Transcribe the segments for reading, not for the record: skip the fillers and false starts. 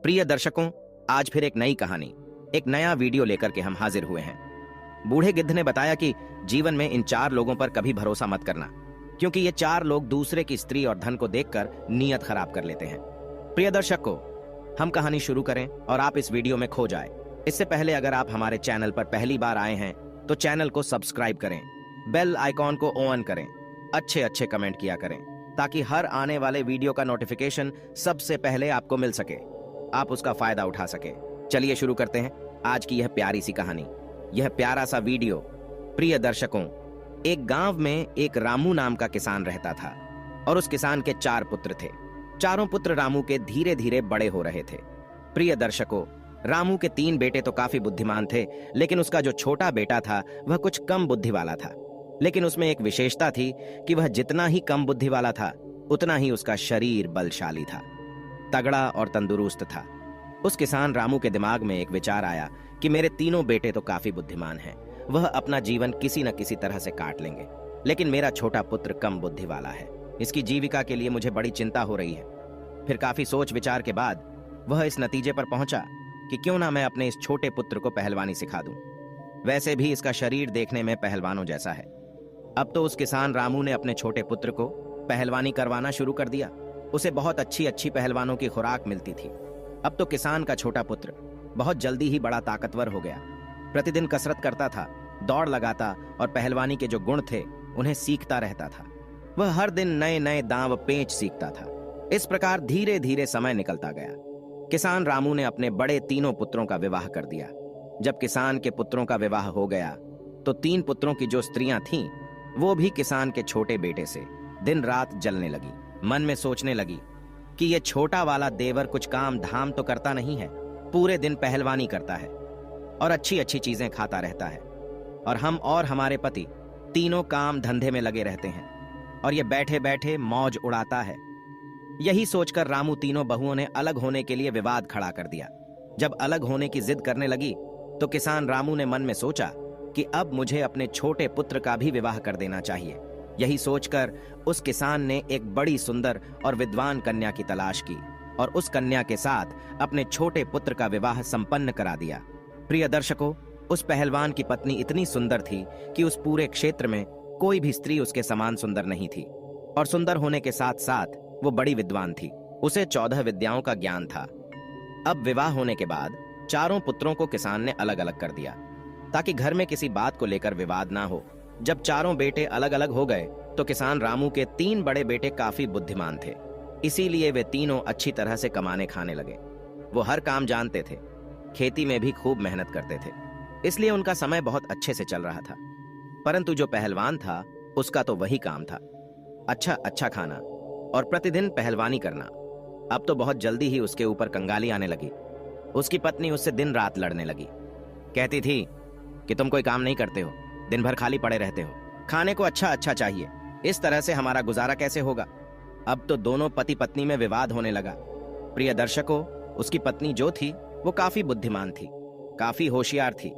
प्रिय दर्शकों, आज फिर एक नई कहानी, एक नया वीडियो लेकर के हम हाजिर हुए हैं। बूढ़े गिद्ध ने बताया कि जीवन में इन 4 लोगों पर कभी भरोसा मत करना, क्योंकि ये 4 लोग दूसरे की स्त्री और धन को देखकर नीयत खराब कर लेते हैं। प्रिय दर्शकों, हम कहानी शुरू करें और आप इस वीडियो में खो जाए। इससे पहले अगर आप हमारे चैनल पर पहली बार आए हैं तो चैनल को सब्सक्राइब करें, बेल आइकॉन को ऑन करें, अच्छे अच्छे कमेंट किया करें ताकि हर आने वाले वीडियो का नोटिफिकेशन सबसे पहले आपको मिल सके, आप उसका फायदा उठा सके। चलिए शुरू करते हैं आज की यह प्यारी सी कहानी, यह प्यारा सा वीडियो। प्रिय दर्शकों, एक गांव में एक रामू नाम का किसान रहता था और उस किसान के 4 पुत्र थे। चारों पुत्र रामू के धीरे धीरे बड़े हो रहे थे। प्रिय दर्शकों, रामू के 3 बेटे तो काफी बुद्धिमान थे, लेकिन उसका जो छोटा बेटा था वह कुछ कम बुद्धि वाला था। लेकिन उसमें एक विशेषता थी कि वह जितना ही कम बुद्धि वाला था उतना ही उसका शरीर बलशाली था, तगड़ा और तंदुरुस्त था। उस किसान रामू के दिमाग में एक विचार आया कि मेरे तीनों बेटे तो काफी बुद्धिमान हैं, वह अपना जीवन किसी न किसी तरह से काट लेंगे, लेकिन मेरा छोटा पुत्र कम बुद्धि वाला है, इसकी जीविका के लिए मुझे बड़ी चिंता हो रही है। फिर काफी सोच विचार के बाद वह इस नतीजे पर पहुंचा कि क्यों ना मैं अपने इस छोटे पुत्र को पहलवानी सिखा दूं। वैसे भी इसका शरीर देखने में पहलवानों जैसा है। अब तो उस किसान रामू ने अपने छोटे पुत्र को पहलवानी करवाना शुरू कर दिया। उसे बहुत अच्छी अच्छी पहलवानों की खुराक मिलती थी। अब तो किसान का छोटा पुत्र बहुत जल्दी ही बड़ा ताकतवर हो गया। प्रतिदिन कसरत करता था, दौड़ लगाता और पहलवानी के जो गुण थे उन्हें सीखता रहता था। वह हर दिन नए नए दांव पेंच सीखता था। इस प्रकार धीरे धीरे समय निकलता गया। किसान रामू ने अपने बड़े तीनों पुत्रों का विवाह कर दिया। जब किसान के पुत्रों का विवाह हो गया तो 3 पुत्रों की जो स्त्रियां थीं वो भी किसान के छोटे बेटे से दिन रात जलने लगी। मन में सोचने लगी कि ये छोटा वाला देवर कुछ काम धाम तो करता नहीं है, पूरे दिन पहलवानी करता है और अच्छी अच्छी चीजें खाता रहता है, और हम और हमारे पति तीनों काम धंधे में लगे रहते हैं और ये बैठे बैठे मौज उड़ाता है। यही सोचकर रामू तीनों बहुओं ने अलग होने के लिए विवाद खड़ा कर दिया। जब अलग होने की जिद करने लगी तो किसान रामू ने मन में सोचा कि अब मुझे अपने छोटे पुत्र का भी विवाह कर देना चाहिए। यही सोचकर उस किसान ने एक बड़ी सुंदर और विद्वान कन्या की तलाश की और उस कन्या के साथ अपने छोटे पुत्र का विवाह संपन्न करा दिया। प्रिय दर्शकों, उस पहलवान की पत्नी इतनी सुंदर थी कि उस पूरे क्षेत्र में कोई भी स्त्री उसके समान सुंदर नहीं थी, और सुंदर होने के साथ साथ वो बड़ी विद्वान थी। उसे 14 विद्याओं का ज्ञान था। अब विवाह होने के बाद चारों पुत्रों को किसान ने अलग अलग कर दिया ताकि घर में किसी बात को लेकर विवाद ना हो। जब चारों बेटे अलग अलग हो गए तो किसान रामू के 3 बड़े बेटे काफी बुद्धिमान थे, इसीलिए वे तीनों अच्छी तरह से कमाने खाने लगे। वो हर काम जानते थे, खेती में भी खूब मेहनत करते थे, इसलिए उनका समय बहुत अच्छे से चल रहा था। परंतु जो पहलवान था उसका तो वही काम था, अच्छा अच्छा खाना और प्रतिदिन पहलवानी करना। अब तो बहुत जल्दी ही उसके ऊपर कंगाली आने लगी। उसकी पत्नी उससे दिन रात लड़ने लगी, कहती थी कि तुम कोई काम नहीं करते हो, दिन भर खाली पड़े रहते हो, खाने को अच्छा अच्छा चाहिए, इस तरह से हमारा गुजारा कैसे होगा। अब तो दोनों पति पत्नी में विवाद होने लगा। प्रिय दर्शकों, उसकी पत्नी जो थी वो काफी बुद्धिमान थी, काफी होशियार थी।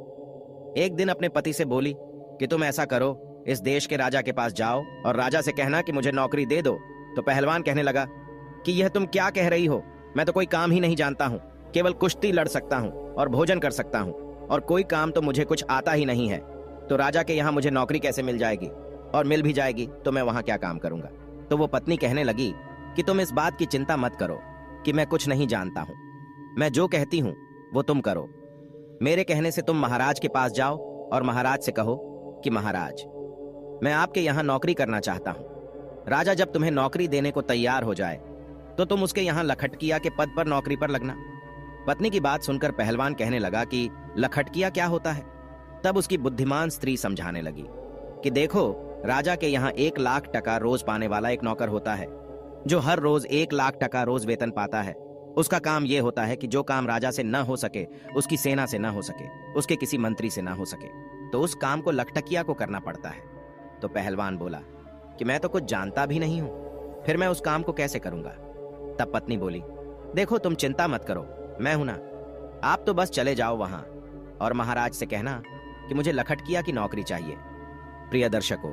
एक दिन अपने पति से बोली कि तुम ऐसा करो, इस देश के राजा के पास जाओ और राजा से कहना कि मुझे नौकरी दे दो। तो पहलवान कहने लगा कि यह तुम क्या कह रही हो, मैं तो कोई काम ही नहीं जानता हूँ, केवल कुश्ती लड़ सकता हूँ और भोजन कर सकता हूँ, और कोई काम तो मुझे कुछ आता ही नहीं है। तो राजा के यहाँ मुझे नौकरी कैसे मिल जाएगी, और मिल भी जाएगी तो मैं वहां क्या काम करूंगा। तो वो पत्नी कहने लगी कि तुम इस बात की चिंता मत करो कि मैं कुछ नहीं जानता हूं, मैं जो कहती हूं वो तुम करो। मेरे कहने से तुम महाराज के पास जाओ और महाराज से कहो कि महाराज, मैं आपके यहाँ नौकरी करना चाहता हूं। राजा जब तुम्हें नौकरी देने को तैयार हो जाए तो तुम उसके यहाँ लखटकिया के पद पर नौकरी पर लगना। पत्नी की बात सुनकर पहलवान कहने लगा कि लखटकिया क्या होता है। तब उसकी बुद्धिमान स्त्री समझाने लगी कि देखो, राजा के यहाँ 1 लाख टका रोज पाने वाला एक नौकर होता है जो हर रोज 1 लाख टका रोज वेतन पाता है। उसका काम यह होता है कि जो काम राजा से न हो सके, उसकी सेना से न हो सके, उसके किसी मंत्री से न हो सके, तो उस काम को लखटकिया को करना पड़ता है। तो पहलवान बोला कि मैं तो कुछ जानता भी नहीं हूं, फिर मैं उस काम को कैसे करूंगा। तब पत्नी बोली, देखो तुम चिंता मत करो, मैं हूं ना, आप तो बस चले जाओ वहां और महाराज से कहना कि मुझे लखटकिया की नौकरी चाहिए। प्रिय दर्शकों,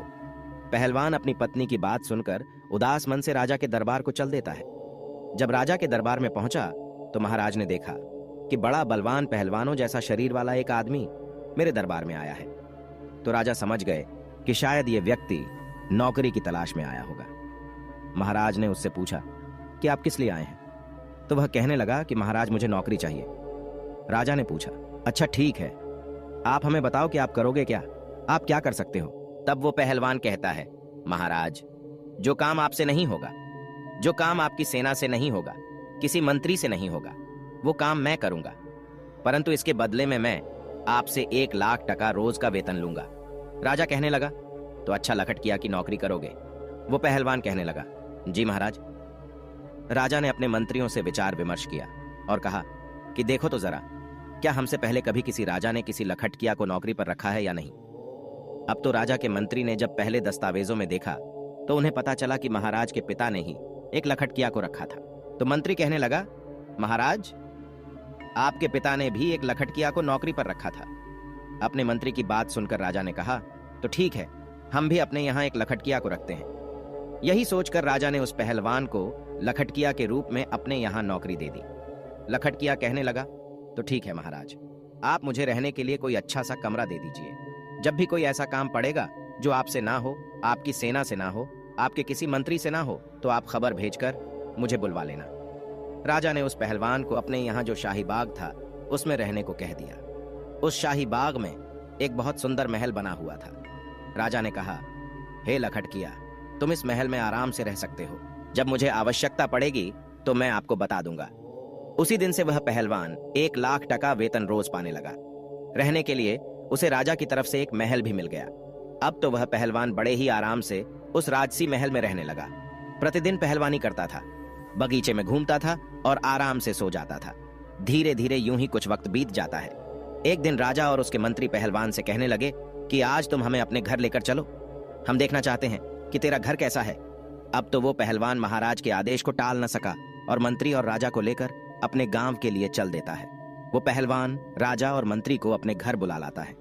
पहलवान अपनी पत्नी की बात सुनकर उदास मन से राजा के दरबार को चल देता है। जब राजा के दरबार में पहुंचा तो महाराज ने देखा कि बड़ा बलवान पहलवानों जैसा शरीर वाला एक आदमी मेरे दरबार में आया है। तो राजा समझ गए कि शायद ये व्यक्ति नौकरी की तलाश में आया होगा। महाराज ने उससे पूछा कि आप किस लिए आए हैं? तो वह कहने लगा कि महाराज मुझे नौकरी चाहिए। राजा ने पूछा, अच्छा ठीक है, आप हमें बताओ कि आप करोगे क्या, आप क्या कर सकते हो? तब वो पहलवान कहता है, महाराज जो काम आपसे नहीं होगा, जो काम आपकी सेना से नहीं होगा, किसी मंत्री से नहीं होगा, वो काम मैं करूंगा, परंतु इसके बदले में मैं आपसे 1,00,000 टका रोज का वेतन लूंगा। राजा कहने लगा, तो अच्छा लखटकिया की नौकरी करोगे? वो पहलवान कहने लगा, जी महाराज। राजा ने अपने मंत्रियों से विचार विमर्श किया और कहा कि देखो तो जरा, क्या हमसे पहले कभी किसी राजा ने किसी लखटकिया को नौकरी पर रखा है या नहीं? अब तो राजा के मंत्री ने जब पहले दस्तावेजों में देखा तो उन्हें पता चला कि महाराज के पिता ने ही एक लखटकिया को रखा था। तो मंत्री कहने लगा, महाराज आपके पिता ने भी एक लखटकिया को नौकरी पर रखा था। अपने मंत्री की बात सुनकर राजा ने कहा, तो ठीक है, हम भी अपने यहाँ एक लखटकिया को रखते हैं। यही सोचकर राजा ने उस पहलवान को लखटकिया के रूप में अपने यहाँ नौकरी दे दी। लखटकिया कहने लगा, तो ठीक है महाराज, आप मुझे रहने के लिए कोई अच्छा सा कमरा दे दीजिए। जब भी कोई ऐसा काम पड़ेगा जो आपसे ना हो, आपकी सेना से ना हो, आपके किसी मंत्री से ना हो, तो आप खबर भेजकर मुझे बुलवा लेना। राजा ने उस पहलवान को अपने यहाँ जो शाही बाग था उसमें रहने को कह दिया। उस शाही बाग में एक बहुत सुंदर महल बना हुआ था। राजा ने कहा, हे लखटकिया, तुम इस महल में आराम से रह सकते हो, जब मुझे आवश्यकता पड़ेगी तो मैं आपको बता दूंगा। उसी दिन से वह पहलवान 1,00,000 टका वेतन रोज पाने लगा। रहने के लिए उसे राजा की तरफ से एक महल भी मिल गया। अब तो वह पहलवान बड़े ही आराम से उस राजसी महल में रहने लगा। प्रतिदिन पहलवानी करता था, बगीचे में घूमता था और आराम से सो जाता था। धीरे धीरे यूं ही कुछ वक्त बीत जाता है। एक दिन राजा और उसके मंत्री पहलवान से कहने लगे कि आज तुम हमें अपने घर लेकर चलो, हम देखना चाहते हैं कि तेरा घर कैसा है। अब तो वो पहलवान महाराज के आदेश को टाल न सका और मंत्री और राजा को लेकर अपने गांव के लिए चल देता है। वो पहलवान राजा और मंत्री को अपने घर बुला लाता है।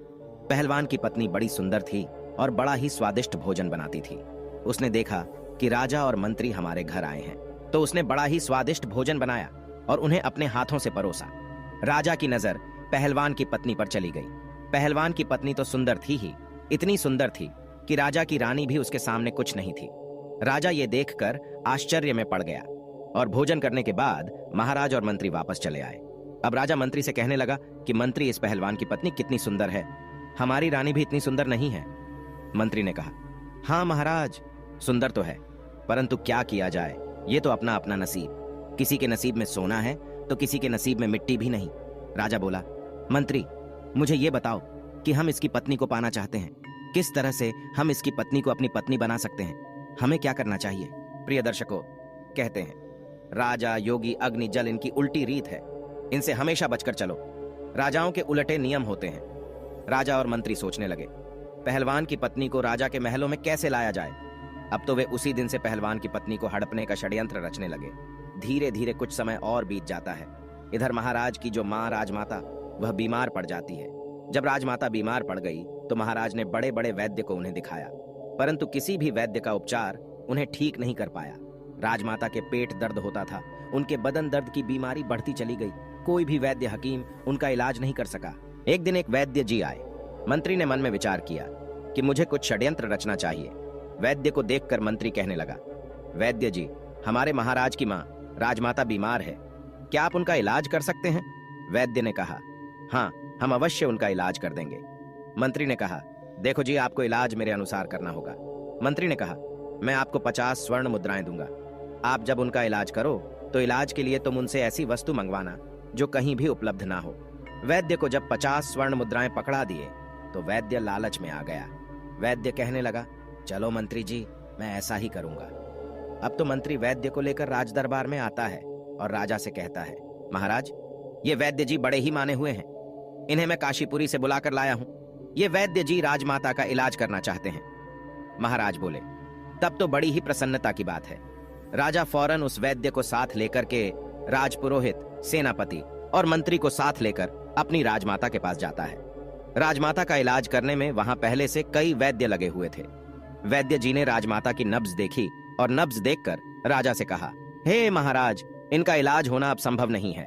पहलवान की पत्नी बड़ी सुंदर थी और बड़ा ही स्वादिष्ट भोजन बनाती थी। उसने देखा कि राजा और मंत्री हमारे घर आए हैं, तो उसने बड़ा ही स्वादिष्ट भोजन बनाया और उन्हें अपने हाथों से परोसा। राजा की नजर पहलवान की पत्नी पर चली गई। पहलवान की पत्नी तो सुंदर थी ही, इतनी सुंदर थी कि राजा की रानी भी उसके सामने कुछ नहीं थी। राजा ये देखकर आश्चर्य में पड़ गया और भोजन करने के बाद महाराज और मंत्री वापस चले आए। अब राजा मंत्री से कहने लगा कि मंत्री, इस पहलवान की पत्नी कितनी सुंदर है, हमारी रानी भी इतनी सुंदर नहीं है। मंत्री ने कहा, हाँ महाराज, सुंदर तो है, परंतु क्या किया जाए, ये तो अपना अपना नसीब। किसी के नसीब में सोना है तो किसी के नसीब में मिट्टी भी नहीं। राजा बोला, मंत्री मुझे ये बताओ कि हम इसकी पत्नी को पाना चाहते हैं, किस तरह से हम इसकी पत्नी को अपनी पत्नी बना सकते हैं, हमें क्या करना चाहिए? प्रिय दर्शकों, कहते हैं राजा योगी अग्नि जल इनकी उल्टी रीत है, इनसे हमेशा बचकर चलो। राजाओं के उलटे नियम होते हैं। राजा और मंत्री सोचने लगे, पहलवान की पत्नी को राजा के महलों में कैसे लाया जाए। अब तो वे उसी दिन से पहलवान की पत्नी को हड़पने का षड्यंत्र रचने लगे। धीरे धीरे कुछ समय और बीत जाता है। इधर महाराज की जो माँ राजमाता, वह बीमार पड़ जाती है। जब राजमाता बीमार पड़ गई तो महाराज ने बड़े बड़े वैद्य को उन्हें दिखाया, परंतु किसी भी वैद्य का उपचार उन्हें ठीक नहीं कर पाया। राजमाता के पेट दर्द होता था, उनके बदन दर्द की बीमारी बढ़ती चली गई। कोई भी वैद्य हकीम उनका इलाज नहीं कर सका। एक दिन एक वैद्य जी आए। मंत्री ने मन में विचार किया कि मुझे कुछ षड्यंत्र रचना चाहिए। वैद्य को देखकर मंत्री कहने लगा, वैद्य जी, हमारे महाराज की माँ राजमाता बीमार है, क्या आप उनका इलाज कर सकते हैं? वैद्य ने कहा, हाँ, हम अवश्य उनका इलाज कर देंगे। मंत्री ने कहा, देखो जी, आपको इलाज मेरे अनुसार करना होगा। मंत्री ने कहा, मैं आपको 50 स्वर्ण मुद्राएं दूंगा। आप जब उनका इलाज करो तो इलाज के लिए तुम उनसे ऐसी वस्तु मंगवाना जो कहीं भी उपलब्ध ना हो। वैद्य को जब 50 स्वर्ण मुद्राएं पकड़ा दिए तो वैद्य लालच में आ गया। वैद्य कहने लगा, चलो मंत्री जी, मैं ऐसा ही करूंगा। अब तो मंत्री वैद्य को लेकर राज दरबार में आता है और राजा से कहता है, महाराज, ये वैद्य जी बड़े ही माने हुए हैं, इन्हें मैं काशीपुरी से बुलाकर लाया हूं। ये वैद्य जी राजमाता का इलाज करना चाहते हैं। महाराज बोले, तब तो बड़ी ही प्रसन्नता की बात है। राजा फौरन उस वैद्य को साथ लेकर के राजपुरोहित, सेनापति और मंत्री को साथ लेकर अपनी राजमाता के पास जाता है। राजमाता का इलाज करने में वहां पहले से कई वैद्य लगे हुए थे। वैद्य जी ने राजमाता की नब्ज देखी और नब्ज देखकर राजा से कहा, हे महाराज, इनका इलाज होना अब संभव नहीं है।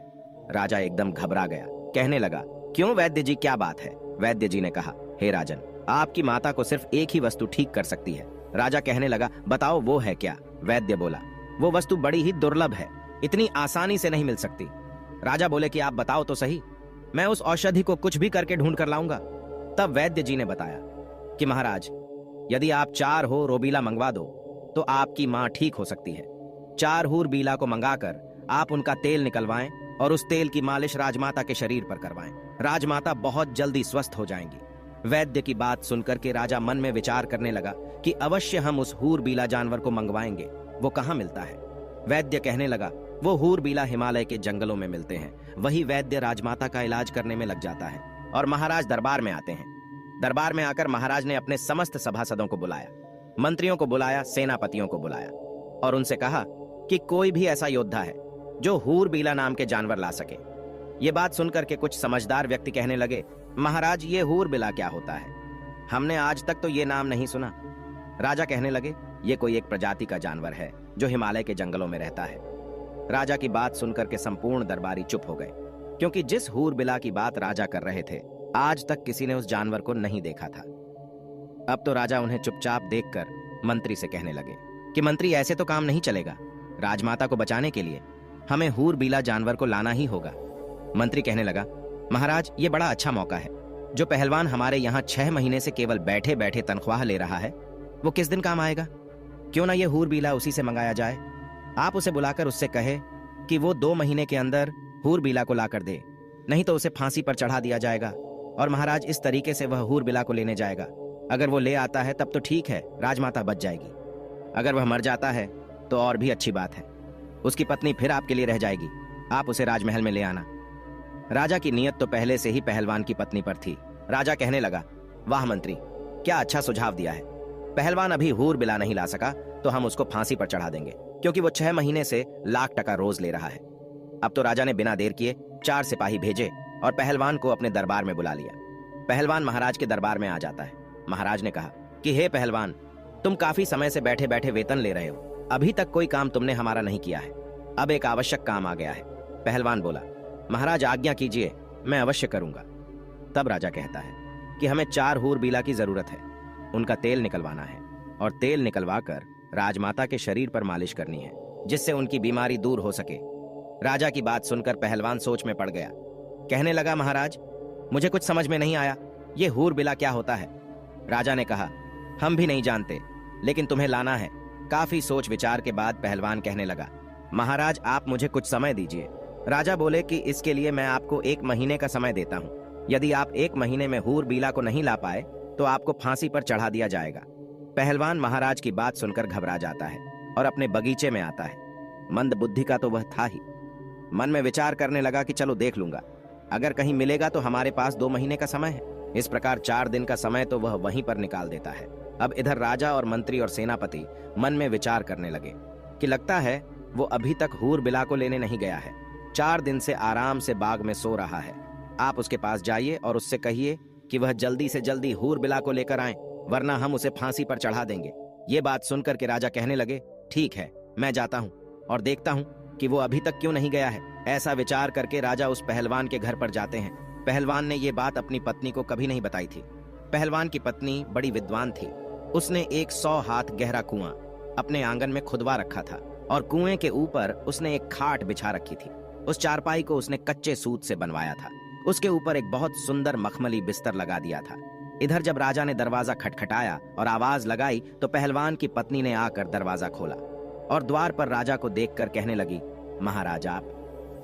राजा एकदम घबरा गया, कहने लगा, क्यों वैद्य जी, क्या बात है? वैद्य जी ने कहा, हे राजन, आपकी माता को सिर्फ एक ही वस्तु ठीक कर सकती है। राजा कहने लगा, बताओ वो है क्या? वैद्य बोला, वो वस्तु बड़ी ही दुर्लभ है, इतनी आसानी से नहीं मिल सकती। राजा बोले कि आप बताओ तो सही, मैं उस औषधि को कुछ भी करके ढूंढ कर लाऊंगा। तब वैद्य जी ने बताया कि महाराज, यदि आप 4 हो रोबीला मंगवा दो तो आपकी मां ठीक हो सकती है। 4 हूर बीला को मंगाकर आप उनका तेल निकलवाएं और उस तेल की मालिश राजमाता के शरीर पर करवाएं। राजमाता बहुत जल्दी स्वस्थ हो जाएंगी। वैद्य की बात सुनकर के राजा मन में विचार करने लगा कि अवश्य हम उस हूर बीला जानवर को मंगवाएंगे, वो कहाँ मिलता है? वैद्य कहने लगा, वो हूर बीला हिमालय के जंगलों में मिलते हैं। वही वैद्य राजमाता का इलाज करने में लग जाता है और महाराज दरबार में आते हैं। दरबार में आकर महाराज ने अपने समस्त सभासदों को बुलाया, मंत्रियों को बुलाया, सेनापतियों को बुलाया और उनसे कहा कि कोई भी ऐसा योद्धा है जो हूर बीला नाम के जानवर ला सके। ये बात सुनकर के कुछ समझदार व्यक्ति कहने लगे, महाराज ये हूर बीला क्या होता है? हमने आज तक तो ये नाम नहीं सुना। राजा कहने लगे, ये कोई एक प्रजाति का जानवर है जो हिमालय के जंगलों में रहता है। राजा की बात सुनकर के संपूर्ण दरबारी चुप हो गए, क्योंकि जिस हूर बिला की बात राजा कर रहे थे आज तक किसी ने उस जानवर को नहीं देखा था। अब तो राजा उन्हें चुपचाप देखकर मंत्री से कहने लगे कि मंत्री, ऐसे तो काम नहीं चलेगा। राजमाता को बचाने के लिए हमें हूर बीला जानवर को लाना ही होगा। मंत्री कहने लगा, महाराज ये बड़ा अच्छा मौका है। जो पहलवान हमारे यहाँ 6 महीने से केवल बैठे बैठे तनख्वाह ले रहा है वो किस दिन काम आएगा? क्यों ना ये हूर बीला उसी से मंगाया जाए। आप उसे बुलाकर उससे कहे कि वो 2 महीने के अंदर हूर बीला को लाकर दे, नहीं तो उसे फांसी पर चढ़ा दिया जाएगा। और महाराज इस तरीके से वह हूर बीला को लेने जाएगा। अगर वो ले आता है तब तो ठीक है, राजमाता बच जाएगी। अगर वह मर जाता है तो और भी अच्छी बात है, उसकी पत्नी फिर आपके लिए रह जाएगी। आप उसे राजमहल में ले आना। राजा की नीयत तो पहले से ही पहलवान की पत्नी पर थी। राजा कहने लगा, वाह मंत्री, क्या अच्छा सुझाव दिया है। पहलवान अभी हूर बिला नहीं ला सका तो हम उसको फांसी पर चढ़ा देंगे, क्योंकि वो 6 महीने से लाख टका रोज ले रहा है। अब तो राजा ने बिना देर किए 4 सिपाही भेजे और पहलवान को अपने दरबार में बुला लिया। पहलवान महाराज के दरबार में आ जाता है। महाराज ने कहा कि हे पहलवान, तुम काफी समय से बैठे बैठे वेतन ले रहे हो, अभी तक कोई काम तुमने हमारा नहीं किया है। अब एक आवश्यक काम आ गया है। पहलवान बोला, महाराज आज्ञा कीजिए, मैं अवश्य करूंगा। तब राजा कहता है कि हमें 4 हूर बीला की जरूरत है, उनका तेल निकलवाना है और तेल निकलवाकर राजमाता के शरीर पर मालिश करनी है, जिससे उनकी बीमारी दूर हो सके। राजा की बात सुनकर पहलवान सोच में पड़ गया, कहने लगा, महाराज मुझे कुछ समझ में नहीं आया, ये हूर बिला क्या होता है? राजा ने कहा, हम भी नहीं जानते, लेकिन तुम्हें लाना है। काफी सोच विचार के बाद पहलवान कहने लगा, महाराज आप मुझे कुछ समय दीजिए। राजा बोले कि इसके लिए मैं आपको 1 महीने का समय देता हूँ। यदि आप 1 महीने में हूर बीला को नहीं ला पाए तो आपको फांसी पर चढ़ा दिया जाएगा। पहलवान महाराज की बात सुनकर घबरा जाता है और अपने बगीचे में आता है। मंद बुद्धि का तो वह था ही। मन में विचार करने लगा कि चलो देख लूंगा, अगर कहीं मिलेगा तो हमारे पास 2 महीने का समय है। इस प्रकार 4 दिन का समय तो वह वहीं पर निकाल देता है। अब इधर राजा और मंत्री और सेनापति मन में विचार करने लगे कि लगता है वो अभी तक हूर बिला को लेने नहीं गया है। 4 दिन से आराम से बाग में सो रहा है। आप उसके पास जाइए और उससे कहिए कि वह जल्दी से जल्दी हूर बिला को लेकर आए, वरना हम उसे फांसी पर चढ़ा देंगे। ये बात सुनकर के राजा कहने लगे, ठीक है, मैं जाता हूँ और देखता हूँ कि वो अभी तक क्यों नहीं गया है। ऐसा विचार करके राजा उस पहलवान के घर पर जाते हैं। पहलवान ने ये बात अपनी पत्नी को कभी नहीं बताई थी। पहलवान की पत्नी बड़ी विद्वान थी। उसने एक 100 हाथ गहरा कुआं अपने आंगन में खुदवा रखा था और कुएं के ऊपर उसने एक खाट बिछा रखी थी। उस चारपाई को उसने कच्चे सूत से बनवाया था। उसके ऊपर एक बहुत सुंदर मखमली बिस्तर लगा दिया था। इधर जब राजा ने दरवाजा खटखटाया और आवाज लगाई तो पहलवान की पत्नी ने आकर दरवाजा खोला और द्वार पर राजा को देखकर कहने लगी, महाराज आप।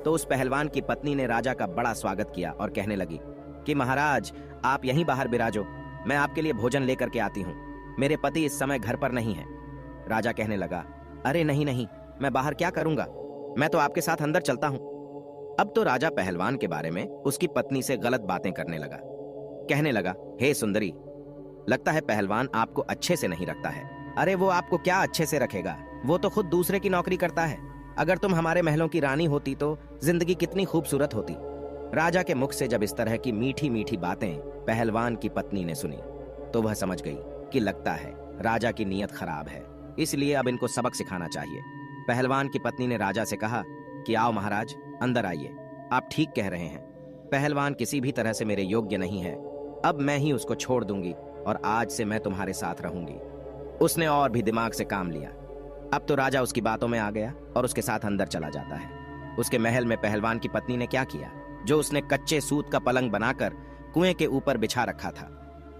तो उस पहलवान की पत्नी ने राजा का बड़ा स्वागत किया और कहने लगी कि महाराज आप यहीं बाहर बिराजो, मैं आपके लिए भोजन लेकर के आती हूँ। मेरे पति इस समय घर पर नहीं है। राजा कहने लगा, अरे नहीं नहीं, मैं बाहर क्या करूंगा, मैं तो आपके साथ अंदर चलता हूँ। अब तो राजा पहलवान के बारे में उसकी पत्नी से गलत बातें करने लगा। कहने लगा, हे सुंदरी, लगता है पहलवान आपको अच्छे से नहीं रखता है। अरे वो आपको क्या अच्छे से रखेगा, वो तो खुद दूसरे की नौकरी करता है। अगर तुम हमारे महलों की रानी होती तो जिंदगी कितनी खूबसूरत होती। राजा के मुख से जब इस तरह की मीठी मीठी बातें पहलवान की पत्नी ने सुनी तो वह समझ गई कि लगता है राजा की नीयत खराब है, इसलिए अब इनको सबक सिखाना चाहिए। पहलवान की पत्नी ने राजा से कहा कि आओ महाराज, अंदर आइए। आप ठीक कह रहे हैं, पहलवान किसी भी तरह से मेरे योग्य नहीं है। अब मैं ही उसको छोड़ दूंगी और आज से मैं तुम्हारे साथ रहूंगी। उसने और भी दिमाग से काम लिया। अब तो राजा उसकी बातों में आ गया और उसके साथ अंदर चला जाता है। उसके महल में पहलवान की पत्नी ने क्या किया, जो उसने कच्चे सूत का पलंग बनाकर कुएं के ऊपर बिछा रखा था,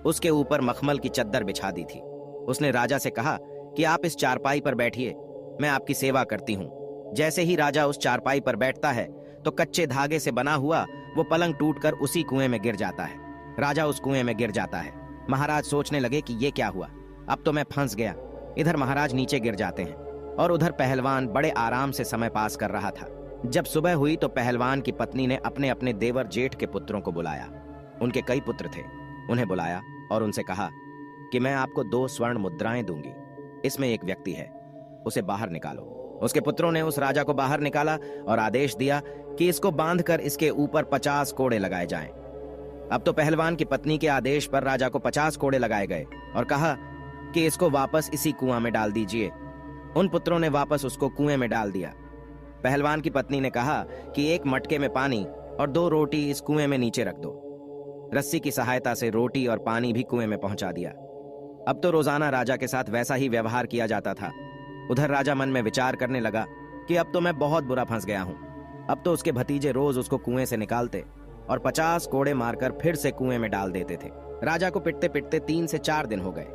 उसके ऊपर मखमल की चद्दर बिछा दी थी। उसने राजा से कहा कि आप इस चारपाई पर बैठिए, मैं आपकी सेवा करती हूँ। जैसे ही राजा उस चारपाई पर बैठता है तो कच्चे धागे से बना हुआ वो पलंग टूटकर उसी कुएं में गिर जाता है। राजा उस कुएं में गिर जाता है। महाराज सोचने लगे कि ये क्या हुआ, अब तो मैं फंस गया। इधर महाराज नीचे गिर जाते हैं और उधर पहलवान बड़े आराम से समय पास कर रहा था। जब सुबह हुई तो पहलवान की पत्नी ने अपने अपने देवर जेठ के पुत्रों को बुलाया। उनके कई पुत्र थे। उन्हें बुलाया और उनसे कहा कि मैं आपको 2 स्वर्ण मुद्राएं दूंगी, इसमें एक व्यक्ति है, उसे बाहर निकालो। उसके पुत्रों ने उस राजा को बाहर निकाला और आदेश दिया कि इसको बांधकर इसके ऊपर 50 कोड़े लगाए जाएं। अब तो पहलवान की पत्नी के आदेश पर राजा को 50 कोड़े लगाए गए और कहा कि इसको वापस इसी कुआं में डाल दीजिए। उन पुत्रों ने वापस उसको कुएं में डाल दिया। पहलवान की पत्नी ने कहा कि 1 मटके में पानी और 2 रोटी इस कुएं में नीचे रख दो। रस्सी की सहायता से रोटी और पानी भी कुएं में पहुंचा दिया। अब तो रोजाना राजा के साथ वैसा ही व्यवहार किया जाता था। उधर राजा मन में विचार करने लगा कि अब तो मैं बहुत बुरा फंस गया हूं। अब तो उसके भतीजे रोज उसको कुएं से निकालते और 50 कोड़े मारकर फिर से कुएं में डाल देते थे। राजा को पिटते पिटते 3 से 4 दिन हो गए।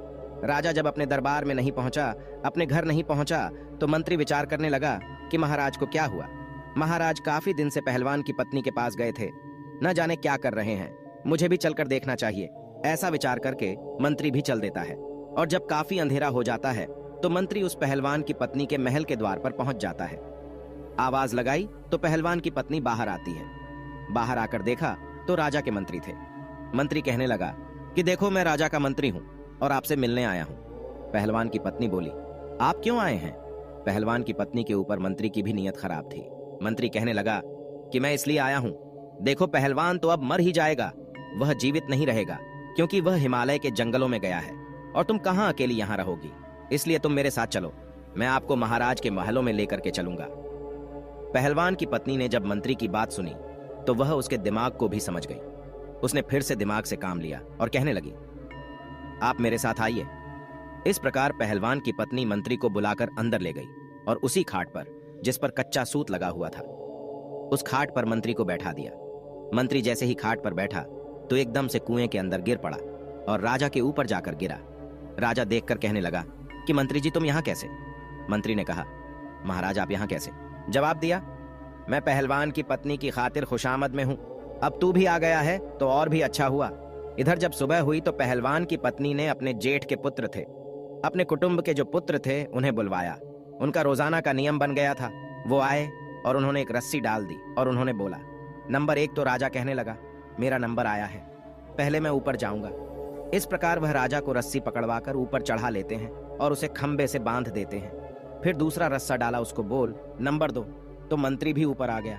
राजा जब अपने दरबार में नहीं पहुंचा, अपने घर नहीं पहुंचा, तो मंत्री विचार करने लगा कि महाराज को क्या हुआ। महाराज काफी दिन से पहलवान की पत्नी के पास गए थे, न जाने क्या कर रहे हैं, मुझे भी चलकर देखना चाहिए। ऐसा विचार करके मंत्री भी चल देता है और जब काफी अंधेरा हो जाता है तो मंत्री उस पहलवान की पत्नी के महल के द्वार पर पहुंच जाता है। आवाज लगाई तो पहलवान की पत्नी बाहर आती है। बाहर आकर देखा तो राजा के मंत्री थे। मंत्री कहने लगा कि देखो, मैं राजा का मंत्री हूं और आपसे मिलने आया हूं। पहलवान की पत्नी बोली, आप क्यों आए हैं? पहलवान की पत्नी के ऊपर मंत्री की भी नीयत खराब थी। मंत्री कहने लगा कि मैं इसलिए आया हूं, देखो पहलवान तो अब मर ही जाएगा, वह जीवित नहीं रहेगा क्योंकि वह हिमालय के जंगलों में गया है और तुम कहां अकेली यहां रहोगी, इसलिए तुम मेरे साथ चलो, मैं आपको महाराज के महलों में लेकर के चलूंगा। पहलवान की पत्नी ने जब मंत्री की बात सुनी तो वह उसके दिमाग को भी समझ गई। उसने फिर से दिमाग से काम लिया और कहने लगी, आप मेरे साथ आइए। इस प्रकार पहलवान की पत्नी मंत्री को बुलाकर अंदर ले गई और उसी खाट पर, जिस पर कच्चा सूत लगा हुआ था, उस खाट पर मंत्री को बैठा दिया। मंत्री जैसे ही खाट पर बैठा तो एकदम से कुएं के अंदर गिर पड़ा और राजा के ऊपर जाकर गिरा। राजा देखकर कहने लगा कि मंत्री जी, तुम यहां कैसे? मंत्री ने कहा, महाराज आप यहां कैसे? जवाब दिया, मैं पहलवान की पत्नी की खातिर खुशामद में हूं, अब तू भी आ गया है तो और भी अच्छा हुआ। इधर जब सुबह हुई तो पहलवान की पत्नी ने अपने जेठ के पुत्र थे, अपने कुटुंब के जो पुत्र थे, उन्हें बुलवाया। उनका रोजाना का नियम बन गया था। वो आए और उन्होंने एक रस्सी डाल दी और उन्होंने बोला, नंबर 1। तो राजा कहने लगा, मेरा नंबर आया है, पहले मैं ऊपर जाऊंगा। इस प्रकार वह राजा को रस्सी पकड़वाकर ऊपर चढ़ा लेते हैं और उसे खंबे से बांध देते हैं। फिर दूसरा रस्सा डाला, उसको बोल नंबर 2। तो मंत्री भी ऊपर आ गया,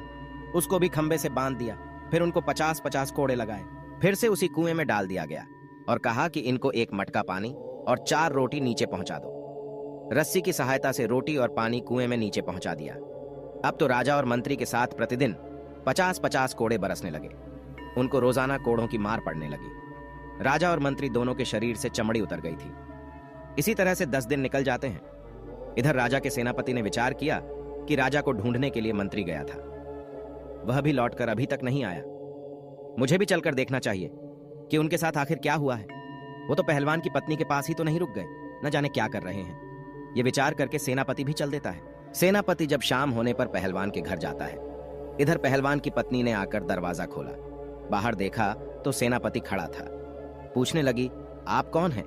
उसको भी खंबे से बांध दिया। फिर उनको 50-50 कोड़े लगाए, फिर से उसी कुएं में डाल दिया गया और कहा कि इनको 1 मटका पानी और 4 रोटी नीचे पहुंचा दो। रस्सी की सहायता से रोटी और पानी कुएं में नीचे पहुंचा दिया। अब तो राजा और मंत्री के साथ प्रतिदिन 50-50 कोड़े बरसने लगे। उनको रोजाना कोड़ों की मार पड़ने लगी। राजा और मंत्री दोनों के शरीर से चमड़ी उतर गई थी। इसी तरह से 10 दिन निकल जाते हैं। इधर राजा के सेनापति ने विचार किया कि राजा को ढूंढने के लिए मंत्री गया था, वह भी लौटकर अभी तक नहीं आया। मुझे भी चलकर देखना चाहिए कि उनके साथ आखिर क्या हुआ है। वो तो पहलवान की पत्नी के पास ही तो नहीं रुक गए, न जाने क्या कर रहे हैं। ये विचार करके सेनापति भी चल देता है। सेनापति जब शाम होने पर पहलवान के घर जाता है। इधर पहलवान की पत्नी ने आकर दरवाजा खोला। बाहर देखा तो सेनापति खड़ा था। पूछने लगी, आप कौन हैं?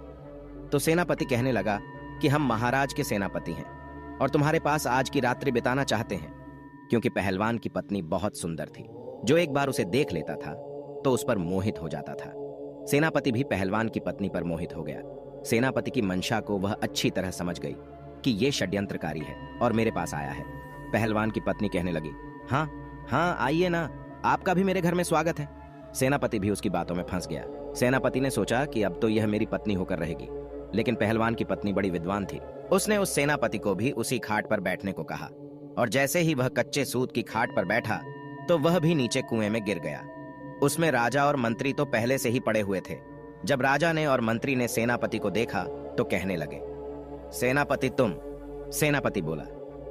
तो सेनापति कहने लगा कि हम महाराज के सेनापति हैं और तुम्हारे पास आज की रात्रि बिताना चाहते हैं, क्योंकि पहलवान की पत्नी बहुत सुंदर थी। जो एक बार उसे देख लेता था तो उस पर मोहित हो जाता था। सेनापति भी पहलवान की पत्नी पर मोहित हो गया। सेनापति की मंशा को वह अच्छी तरह समझ गई कि यह षड्यंत्रकारी है और मेरे पास आया है। पहलवान की पत्नी कहने लगी, हाँ हाँ आइए ना, आपका भी मेरे घर में स्वागत है। सेनापति भी उसकी बातों में फंस गया। सेनापति ने सोचा कि अब तो यह मेरी पत्नी होकर रहेगी, लेकिन पहलवान की पत्नी बड़ी विद्वान थी। उसने उस सेनापति को भी उसी खाट पर बैठने को कहा और जैसे ही वह कच्चे सूत की खाट पर बैठा तो वह भी नीचे कुएं में गिर गया। उसमें राजा और मंत्री तो पहले से ही पड़े हुए थे। जब राजा ने और मंत्री ने सेनापति को देखा तो कहने लगे, सेनापति तुम? सेनापति बोला,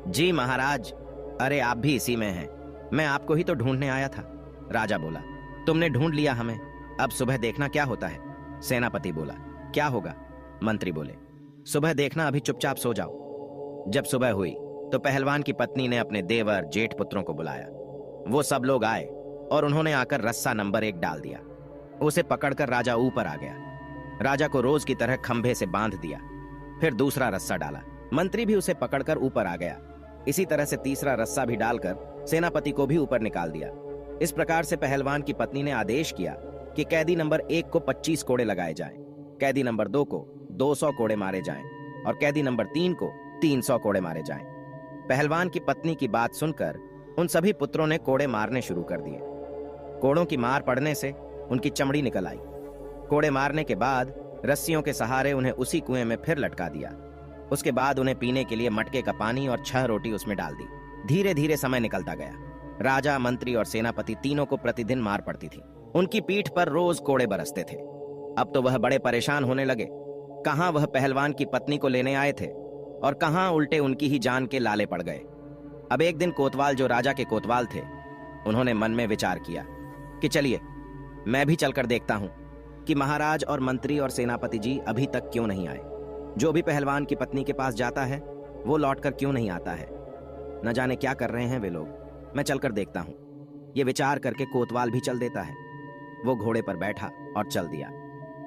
जी महाराज। अरे आप भी इसी में हैं, मैं आपको ही तो ढूंढने आया था। राजा बोला, तुमने ढूंढ लिया हमें, अब सुबह देखना क्या होता है। सेनापति बोला, क्या होगा? मंत्री बोले, सुबह देखना, अभी चुपचाप सो जाओ। जब सुबह हुई तो पहलवान की पत्नी ने अपने देवर जेठ पुत्रों को बुलाया। वो सब लोग आए और उन्होंने आकर रस्सा नंबर 1 डाल दिया। उसे पकड़कर राजा ऊपर आ गया। राजा को रोज की तरह खंभे से बांध दिया। फिर दूसरा रस्सा डाला, मंत्री भी उसे पकड़कर ऊपर आ गया। इसी तरह से तीसरा रस्सा भी डालकर सेनापति को भी ऊपर निकाल दिया। इस प्रकार से पहलवान की पत्नी ने आदेश किया कि कैदी नंबर 1 को 25 कोड़े लगाए जाएं, कैदी नंबर 2 को 200 कोड़े मारे जाएं और कैदी नंबर 3 को 300 कोड़े मारे जाएं। पहलवान की पत्नी की बात सुनकर उन सभी पुत्रों ने कोड़े मारने शुरू कर दिए। कोड़ों की मार पड़ने से उनकी चमड़ी निकल आई। कोड़े मारने के बाद रस्सियों के सहारे उन्हें उसी कुएं में फिर लटका दिया। उसके बाद उन्हें पीने के लिए मटके का पानी और 6 रोटी उसमें डाल दी। धीरे धीरे समय निकलता गया। राजा, मंत्री और सेनापति तीनों को प्रतिदिन मार पड़ती थी। उनकी पीठ पर रोज कोड़े बरसते थे। अब तो वह बड़े परेशान होने लगे। कहां वह पहलवान की पत्नी को लेने आए थे और कहां उल्टे उनकी ही जान के लाले पड़ गए। अब एक दिन कोतवाल, जो राजा के कोतवाल थे, उन्होंने मन में विचार किया कि चलिए मैं भी चलकर देखता हूं कि महाराज और मंत्री और सेनापति जी अभी तक क्यों नहीं आए। जो भी पहलवान की पत्नी के पास जाता है वो लौटकर क्यों नहीं आता है। न जाने क्या कर रहे हैं वे लोग, मैं चलकर देखता हूं। ये विचार करके कोतवाल भी चल देता है। वो घोड़े पर बैठा और चल दिया।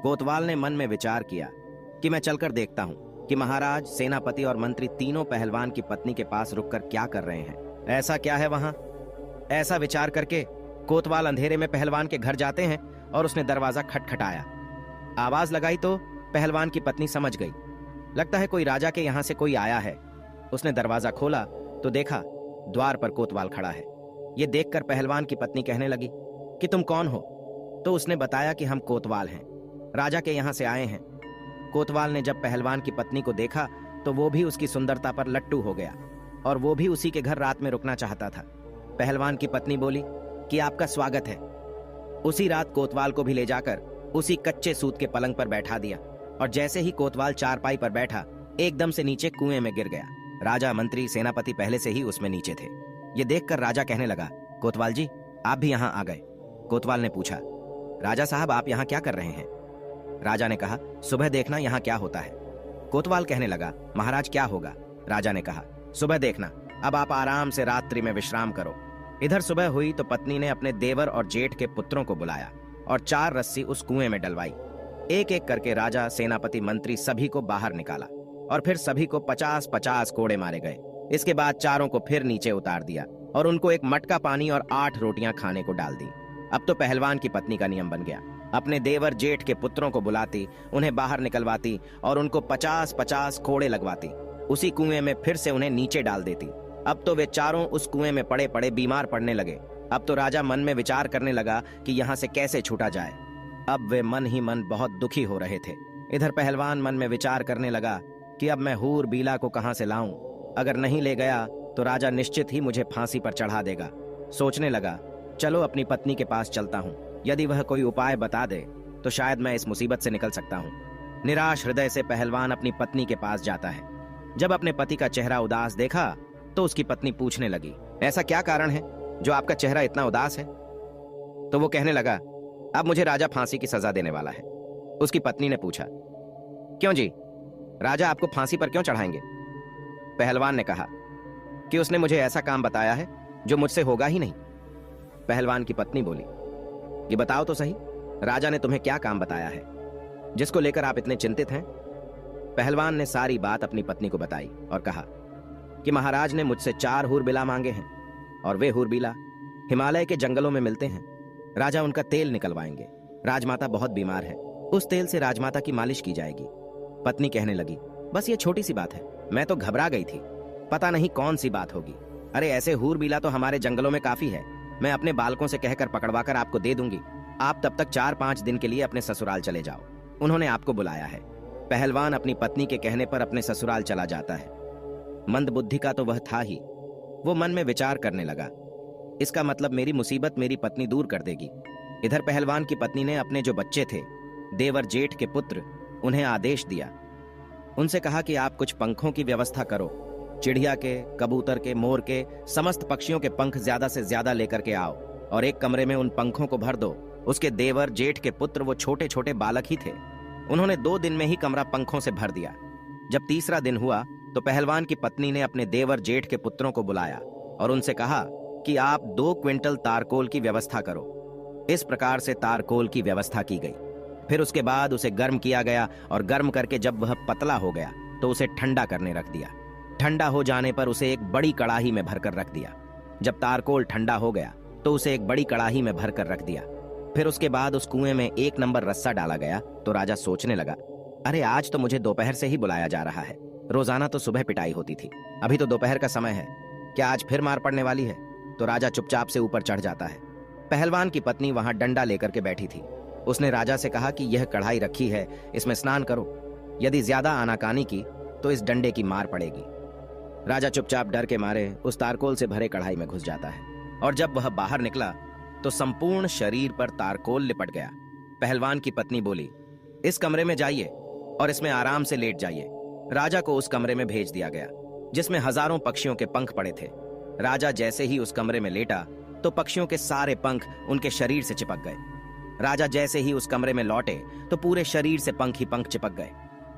कोतवाल ने मन में विचार किया कि मैं चलकर देखता हूं कि महाराज, सेनापति और मंत्री तीनों पहलवान की पत्नी के पास रुककर क्या कर रहे हैं। ऐसा क्या है वहां। ऐसा विचार करके कोतवाल अंधेरे में पहलवान के घर जाते हैं और उसने दरवाजा खटखटाया। आवाज लगाई तो पहलवान की पत्नी समझ गई, लगता है कोई राजा के यहां से कोई आया है। उसने दरवाजा खोला तो देखा द्वार पर कोतवाल खड़ा है। ये देखकर पहलवान की पत्नी कहने लगी कि तुम कौन हो। तो उसने बताया कि हम कोतवाल हैं, राजा के यहां से आए हैं। कोतवाल ने जब पहलवान की पत्नी को देखा तो वो भी उसकी सुंदरता पर लट्टू हो गया और वो भी उसी के घर रात में रुकना चाहता था। पहलवान की पत्नी बोली कि आपका स्वागत है। उसी रात कोतवाल को भी ले जाकर उसी कच्चे सूत के पलंग पर बैठा दिया और जैसे ही कोतवाल चारपाई पर बैठा, एकदम से नीचे कुएं में गिर गया। राजा, मंत्री, सेनापति पहले से ही उसमें नीचे थे। ये देखकर राजा कहने लगा, कोतवाल जी आप भी यहाँ आ गए। कोतवाल ने पूछा, राजा साहब आप यहाँ क्या कर रहे हैं। राजा ने कहा, सुबह देखना यहाँ क्या होता है। कोतवाल कहने लगा, महाराज क्या होगा। राजा ने कहा, सुबह देखना, अब आप आराम से रात्रि में विश्राम करो। इधर सुबह हुई तो पत्नी ने अपने देवर और जेठ के पुत्रों को बुलाया और 4 रस्सी उस कुएं में डलवाई। एक एक करके राजा, सेनापति, मंत्री सभी को बाहर निकाला और फिर सभी को 50-50 कोड़े मारे गए। इसके बाद चारों को फिर नीचे उतार दिया और उनको एक मटका पानी और 8 रोटियां खाने को डाल दी। अब तो पहलवान की पत्नी का नियम बन गया, अपने देवर जेठ के पुत्रों को बुलाती, उन्हें बाहर निकलवाती और उनको 50-50 कोड़े लगवाती। उसी कुएं में फिर से उन्हें नीचे डाल देती। अब तो वे चारों उस कुएं में पड़े पड़े बीमार पड़ने लगे। अब तो राजा मन में विचार करने लगा कि यहाँ से कैसे छूटा जाए। अब वे मन ही मन बहुत दुखी हो रहे थे। इधर पहलवान मन में विचार करने लगा कि अब मैं हूर बीला को कहां से लाऊं। अगर नहीं ले गया तो राजा निश्चित ही मुझे फांसी पर चढ़ा देगा। सोचने लगा, चलो अपनी पत्नी के पास चलता हूं, यदि वह कोई उपाय बता दे तो शायद मैं इस मुसीबत से निकल सकता हूं। निराश हृदय से पहलवान अपनी पत्नी के पास जाता है। जब अपने पति का चेहरा उदास देखा तो उसकी पत्नी पूछने लगी, ऐसा क्या कारण है जो आपका चेहरा इतना उदास है। तो वो कहने लगा, अब मुझे राजा फांसी की सजा देने वाला है। उसकी पत्नी ने पूछा, क्यों जी, राजा आपको फांसी पर क्यों चढ़ाएंगे। पहलवान ने कहा कि उसने मुझे ऐसा काम बताया है जो मुझसे होगा ही नहीं। पहलवान की पत्नी बोली, ये बताओ तो सही, राजा ने तुम्हें क्या काम बताया है जिसको लेकर आप इतने चिंतित हैं। पहलवान ने सारी बात अपनी पत्नी को बताई और कहा कि महाराज ने मुझसे 4 हूरबिला मांगे हैं और वे हूरबिला हिमालय के जंगलों में मिलते हैं। राजा उनका तेल निकलवाएंगे। राजमाता बहुत बीमार है, उस तेल से राजमाता की मालिश की जाएगी। पत्नी कहने लगी, बस ये छोटी सी बात है, मैं तो घबरा गई थी, पता नहीं कौन सी बात होगी। अरे ऐसे हूरबिला तो हमारे जंगलों में काफी है, मैं अपने बालकों से कहकर पकड़वाकर आपको दे दूंगी। आप तब तक 4-5 दिन के लिए अपने ससुराल चले जाओ, उन्होंने आपको बुलाया है। पहलवान अपनी पत्नी के कहने पर अपने ससुराल चला जाता है। मंद बुद्धि का तो वह था ही। वो मन में विचार करने लगा, इसका मतलब मेरी मुसीबत मेरी पत्नी दूर कर देगी। इधर पहलवान की पत्नी ने अपने जो बच्चे थे, देवर जेठ के पुत्र, उन्हें आदेश दिया। उनसे कहा कि आप कुछ पंखों की व्यवस्था करो, चिड़िया के, कबूतर के, मोर के, समस्त पक्षियों के पंख ज्यादा से ज्यादा लेकर के आओ और एक कमरे में उन पंखों को भर दो। उसके देवर जेठ के पुत्र वो छोटे छोटे बालक ही थे। उन्होंने 2 दिन में ही कमरा पंखों से भर दिया। जब तीसरा दिन हुआ तो पहलवान की पत्नी ने अपने देवर जेठ के पुत्रों को बुलाया और उनसे कहा कि आप 2 क्विंटल तारकोल की व्यवस्था करो। इस प्रकार से तारकोल की व्यवस्था की गई। फिर उसके बाद उसे गर्म किया गया और गर्म करके जब वह पतला हो गया तो उसे ठंडा करने रख दिया। ठंडा हो जाने पर उसे एक बड़ी कड़ाही में भरकर रख दिया। जब तारकोल ठंडा हो गया तो उसे एक बड़ी कड़ाही में भरकर रख दिया। फिर उसके बाद उस कुएं में 1 नंबर रस्सा डाला गया। तो राजा सोचने लगा, अरे आज तो मुझे दोपहर से ही बुलाया जा रहा है। रोजाना तो सुबह पिटाई होती थी, अभी तो दोपहर का समय है, क्या आज फिर मार पड़ने वाली है? तो राजा चुपचाप से ऊपर चढ़ जाता है। पहलवान की पत्नी वहां डंडा लेकर के बैठी थी। उसने राजा से कहा कि यह कढ़ाई रखी है, इसमें स्नान करो। यदि ज्यादा आनाकानी की तो इस डंडे की मार पड़ेगी। राजा चुपचाप डर के मारे उस तारकोल से भरे कढ़ाई में घुस जाता है और जब वह बाहर निकला तो संपूर्ण शरीर पर तारकोल लिपट गया। पहलवान की पत्नी बोली, इस कमरे में जाइए और इसमें आराम से लेट जाइए। राजा को उस कमरे में भेज दिया गया जिसमें हजारों पक्षियों के पंख पड़े थे। राजा जैसे ही उस कमरे में लेटा तो पक्षियों के सारे पंख उनके शरीर से चिपक गए। राजा जैसे ही उस कमरे में लौटे तो पूरे शरीर से पंख ही पंख चिपक गए।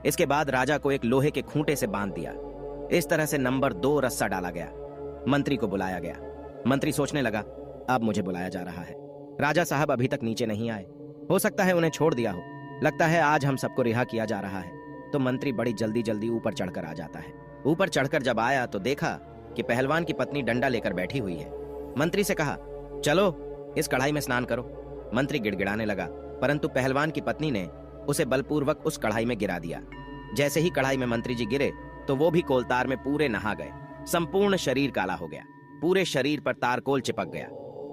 इसके बाद राजा को एक लोहे के खूंटे से बांध दिया। इस तरह से नंबर 2 रस्सा डाला गया। मंत्री को बुलाया गया। मंत्री सोचने लगा, अब मुझे बुलाया जा रहा है, राजा साहब अभी तक नीचे नहीं आए, हो सकता है उन्हें छोड़ दिया हो, लगता है आज हम सबको रिहा किया जा रहा है। तो मंत्री बड़ी जल्दी जल्दी ऊपर चढ़कर आ जाता है। ऊपर चढ़कर जब आया तो देखा कि पहलवान की पत्नी डंडा लेकर बैठी हुई है। मंत्री से कहा, चलो इस कढ़ाई में स्नान करो। मंत्री गिड़गिड़ाने लगा, परंतु पहलवान की पत्नी ने उसे बलपूर्वक उस कढ़ाई में गिरा दिया। जैसे ही कढ़ाई में मंत्री जी गिरे तो वो भी कोलतार में पूरे नहा गए। संपूर्ण शरीर काला हो गया, पूरे शरीर पर तारकोल चिपक गया।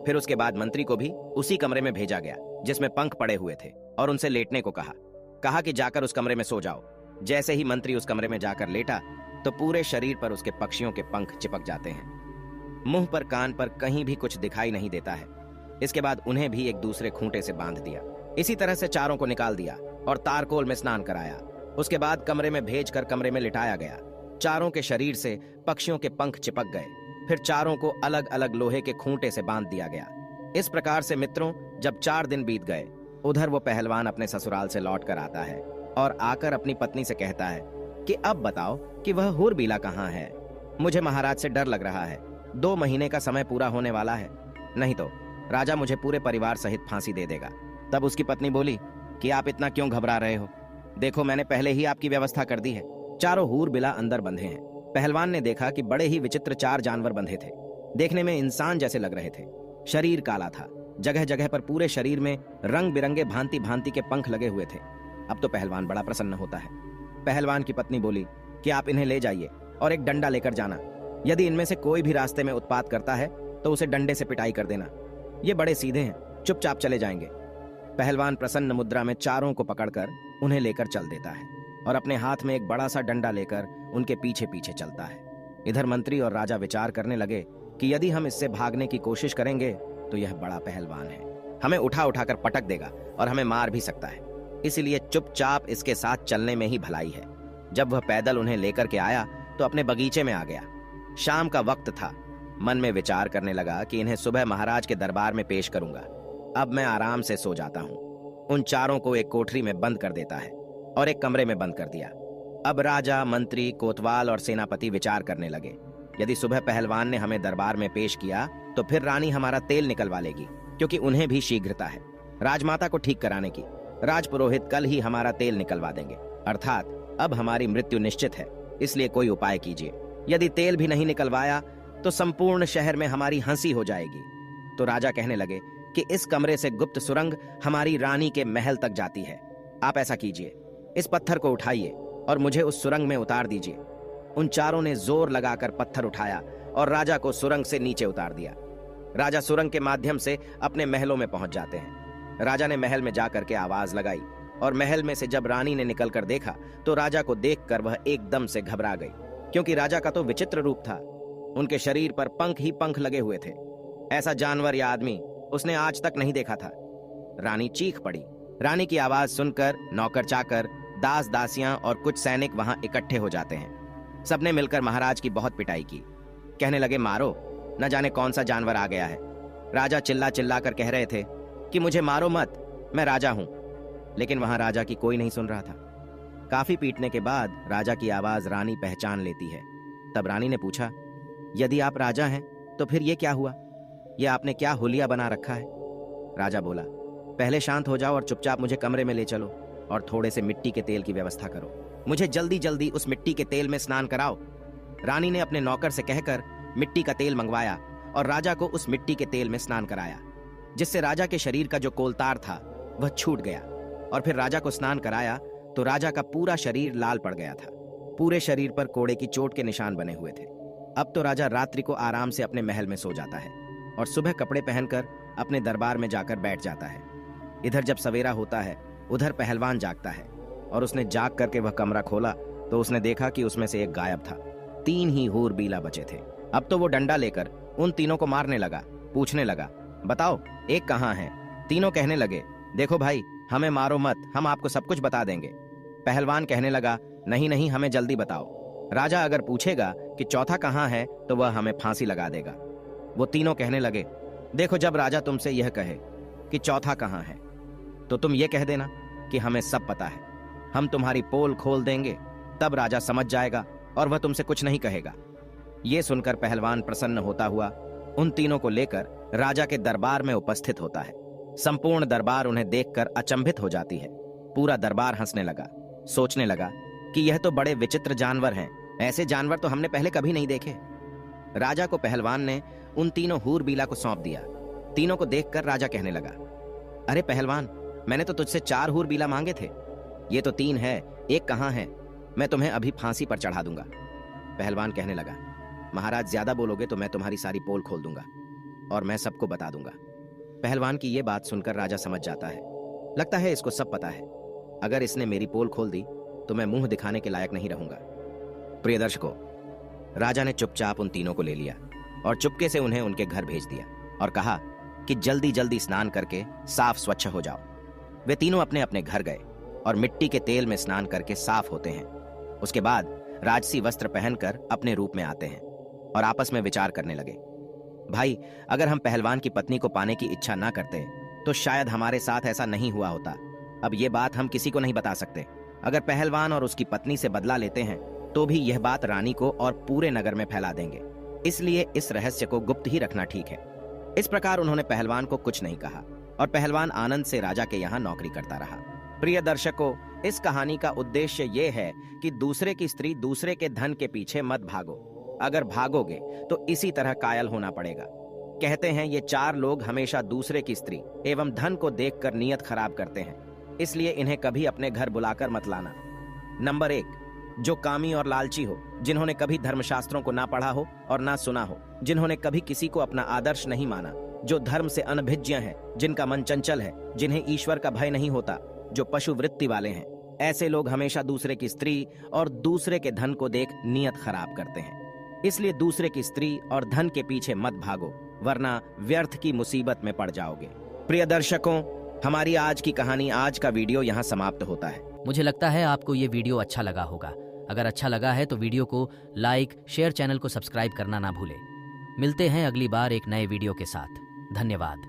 फिर उसके बाद मंत्री को भी उसी कमरे में भेजा गया जिसमें पंख पड़े हुए थे और उनसे लेटने को कहा कि जाकर उस कमरे में सो जाओ। जैसे ही मंत्री उस कमरे में जाकर लेटा तो पूरे शरीर पर उसके पक्षियों के पंख चिपक जाते हैं। मुंह पर, कान पर कहीं भी कुछ दिखाई नहीं देता है। इसके बाद उन्हें भी एक दूसरे खूंटे से बांध दिया। इसी तरह से चारों को निकाल दिया और तारकोल में स्नान कराया। उसके बाद कमरे में भेजकर कमरे में लिटाया गया। चारों के शरीर से पक्षियों के पंख चिपक गए। फिर चारों को अलग अलग लोहे के खूंटे से बांध दिया गया। इस प्रकार से मित्रों, जब 4 दिन बीत गए, उधर वो पहलवान अपने ससुराल से लौट कर आता है और आकर अपनी पत्नी से कहता है कि अब बताओ कि वह हूरबीला कहाँ है। मुझे महाराज से डर लग रहा है, 2 महीने का समय पूरा होने वाला है, नहीं तो राजा मुझे पूरे परिवार सहित फांसी दे देगा। तब उसकी पत्नी बोली कि आप इतना क्यों घबरा रहे हो, देखो मैंने पहले ही आपकी व्यवस्था कर दी है। चारों हूरबिला अंदर बंधे हैं। पहलवान ने देखा कि बड़े ही विचित्र 4 जानवर बंधे थे। देखने में इंसान जैसे लग रहे थे। शरीर काला था, जगह जगह पर पूरे शरीर में रंग बिरंगे भांति भांति के पंख लगे हुए थे। अब तो पहलवान बड़ा प्रसन्न होता है। पहलवान की पत्नी बोली कि आप इन्हें ले जाइए और एक डंडा लेकर जाना। यदि इनमें से कोई भी रास्ते में उत्पात करता है तो उसे डंडे से पिटाई कर देना। ये बड़े सीधे हैं, चुपचाप चले जाएंगे। पहलवान प्रसन्न मुद्रा में चारों को पकड़कर उन्हें लेकर चल देता है और अपने हाथ में एक बड़ा सा डंडा लेकर उनके पीछे पीछे चलता है। इधर मंत्री और राजा विचार करने लगे कि यदि हम इससे भागने की कोशिश करेंगे तो यह बड़ा पहलवान है, हमें उठा उठाकर पटक देगा और हमें मार भी सकता है, इसलिए चुपचाप इसके साथ चलने में ही भलाई है। जब वह पैदल उन्हें लेकर के आया तो अपने बगीचे में आ गया। शाम का वक्त था। मन में विचार करने लगा कि इन्हें सुबह महाराज के दरबार में पेश करूंगा। अब मैं आराम से सो जाता हूं। उन चारों को एक कोठरी में बंद कर देता है और एक कमरे में बंद कर दिया। अब राजा, मंत्री, कोतवाल और सेनापति विचार करने लगे, यदि सुबह पहलवान ने हमें दरबार में पेश किया तो फिर रानी हमारा तेल निकलवा लेगी, क्योंकि उन्हें भी शीघ्रता है राजमाता को ठीक कराने की। राजपुरोहित कल ही हमारा तेल निकलवा देंगे, अर्थात अब हमारी मृत्यु निश्चित है, इसलिए कोई उपाय कीजिए। यदि तेल भी नहीं निकलवाया तो संपूर्ण शहर में हमारी हंसी हो जाएगी। तो राजा कहने लगे कि इस कमरे से गुप्त सुरंग हमारी रानी के महल तक जाती है। आप ऐसा कीजिए, इस पत्थर को उठाइए और मुझे उस सुरंग में उतार दीजिए। उन चारों ने जोर लगाकर पत्थर उठाया और राजा को सुरंग से नीचे उतार दिया। राजा सुरंग के माध्यम से अपने महलों में पहुंच जाते हैं। राजा ने महल में जाकर के आवाज लगाई और महल में से जब रानी ने निकलकर देखा तो राजा को देखकर वह एकदम से घबरा गई, क्योंकि राजा का तो विचित्र रूप था। उनके शरीर पर पंख ही पंख लगे हुए थे। ऐसा जानवर या आदमी उसने आज तक नहीं देखा था। रानी चीख पड़ी। रानी की आवाज सुनकर नौकर चाकर, दास दासियां और कुछ सैनिक वहां इकट्ठे हो जाते हैं। सबने मिलकर महाराज की बहुत पिटाई की। कहने लगे, मारो, न जाने कौन सा जानवर आ गया है। राजा चिल्ला चिल्ला कर कह रहे थे कि मुझे मारो मत, मैं राजा हूं। लेकिन वहां राजा की कोई नहीं सुन रहा था। काफी पीटने के बाद राजा की आवाज रानी पहचान लेती है। तब रानी ने पूछा, यदि आप राजा हैं तो फिर ये क्या हुआ? ये आपने क्या हुलिया बना रखा है? राजा बोला, पहले शांत हो जाओ और चुपचाप मुझे कमरे में ले चलो और थोड़े से मिट्टी के तेल की व्यवस्था करो। मुझे जल्दी जल्दी उस मिट्टी के तेल में स्नान कराओ। रानी ने अपने नौकर से कहकर मिट्टी का तेल मंगवाया और राजा को उस मिट्टी के तेल में स्नान कराया, जिससे राजा के शरीर का जो कोलतार था वह छूट गया। और फिर राजा को स्नान कराया तो राजा का पूरा शरीर लाल पड़ गया था। पूरे शरीर पर कोड़े की चोट के निशान बने हुए थे। अब तो राजा रात्रि को आराम से अपने महल में सो जाता है और सुबह कपड़े पहनकर अपने दरबार में जाकर बैठ जाता है। इधर जब सवेरा होता है उधर पहलवान जागता है और उसने जाग करके वह कमरा खोला तो उसने देखा कि उसमें से एक गायब था। 3 ही हूर बीला बचे थे। अब तो वो डंडा लेकर उन तीनों को मारने लगा। पूछने लगा, बताओ एक कहाँ है? तीनों कहने लगे, देखो भाई, हमें मारो मत, हम आपको सब कुछ बता देंगे। पहलवान कहने लगा, नहीं नहीं, हमें जल्दी बताओ। राजा अगर पूछेगा कि चौथा कहाँ है तो वह हमें फांसी लगा देगा। वो तीनों कहने लगे, देखो, जब राजा तुमसे यह कहे कि चौथा कहाँ है तो तुम ये कह देना कि हमें सब पता है। हम तुम्हारी पोल खोल देंगे, तब राजा समझ जाएगा और वह तुमसे कुछ नहीं कहेगा। ये सुनकर पहलवान प्रसन्न होता हुआ उन तीनों को लेकर राजा के दरबार में उपस्थित होता है। संपूर्ण दरबार उन्हें देखकर अचंभित हो जाती है। पूरा दरबार हंसने लगा, सोचने लगा कि यह तो बड़े विचित्र जानवर हैं। ऐसे जानवर तो हमने पहले कभी नहीं देखे। राजा को पहलवान ने उन तीनों हूरबीला को सौंप दिया। तीनों को देखकर राजा कहने लगा, अरे पहलवान, मैंने तो तुझसे 4 हूरबीला मांगे थे, ये तो 3 है, एक कहाँ है? मैं तुम्हें अभी फांसी पर चढ़ा दूंगा। पहलवान कहने लगा, महाराज, ज्यादा बोलोगे तो मैं तुम्हारी सारी पोल खोल दूंगा और मैं सबको बता दूंगा। पहलवान की ये बात सुनकर राजा समझ जाता है। लगता है इसको सब पता है। अगर इसने मेरी पोल खोल दी तो मैं मुंह दिखाने के लायक नहीं रहूंगा। प्रिय दर्शकों, राजा ने चुपचाप उन तीनों को ले लिया और चुपके से उन्हें उनके घर भेज दिया और कहा कि जल्दी जल्दी स्नान करके साफ स्वच्छ हो जाओ। वे तीनों अपने अपने घर गए और मिट्टी के तेल में स्नान करके साफ होते हैं। उसके बाद राजसी वस्त्र पहनकर अपने रूप में आते हैं और आपस में विचार करने लगे, भाई, अगर हम पहलवान की पत्नी को पाने की इच्छा ना करते तो शायद हमारे साथ ऐसा नहीं हुआ होता। अब ये बात हम किसी को नहीं बता सकते। अगर पहलवान और उसकी पत्नी से बदला लेते हैं तो भी यह बात रानी को और पूरे नगर में फैला देंगे, इसलिए इस रहस्य को गुप्त ही रखना ठीक है। इस प्रकार उन्होंने पहलवान को कुछ नहीं कहा और पहलवान आनंद से राजा के यहाँ नौकरी करता रहा। प्रिय दर्शकों, इस कहानी का उद्देश्य ये है कि दूसरे की स्त्री, दूसरे के धन के पीछे मत भागो। अगर भागोगे तो इसी तरह कायल होना पड़ेगा। कहते हैं ये 4 लोग हमेशा दूसरे की स्त्री एवं धन को देखकर नियत खराब करते हैं, इसलिए इन्हें कभी अपने घर बुलाकर मत लाना। नंबर 1, जो कामी और लालची हो, जिन्होंने कभी धर्मशास्त्रों को ना पढ़ा हो और ना सुना हो, जिन्होंने कभी किसी को अपना आदर्श नहीं माना, जो धर्म से अनभिज्ञ हैं, जिनका मन चंचल है, जिन्हें ईश्वर का भय नहीं होता, जो पशु वृत्ति वाले हैं, ऐसे लोग हमेशा दूसरे की स्त्री और दूसरे के धन को देख नियत खराब करते हैं। इसलिए दूसरे की स्त्री और धन के पीछे मत भागो, वरना व्यर्थ की मुसीबत में पड़ जाओगे। प्रिय दर्शकों, हमारी आज की कहानी, आज का वीडियो यहाँ समाप्त होता है। मुझे लगता है आपको ये वीडियो अच्छा लगा होगा। अगर अच्छा लगा है तो वीडियो को लाइक, शेयर, चैनल को सब्सक्राइब करना ना भूलें। मिलते हैं अगली बार एक नए वीडियो के साथ। धन्यवाद।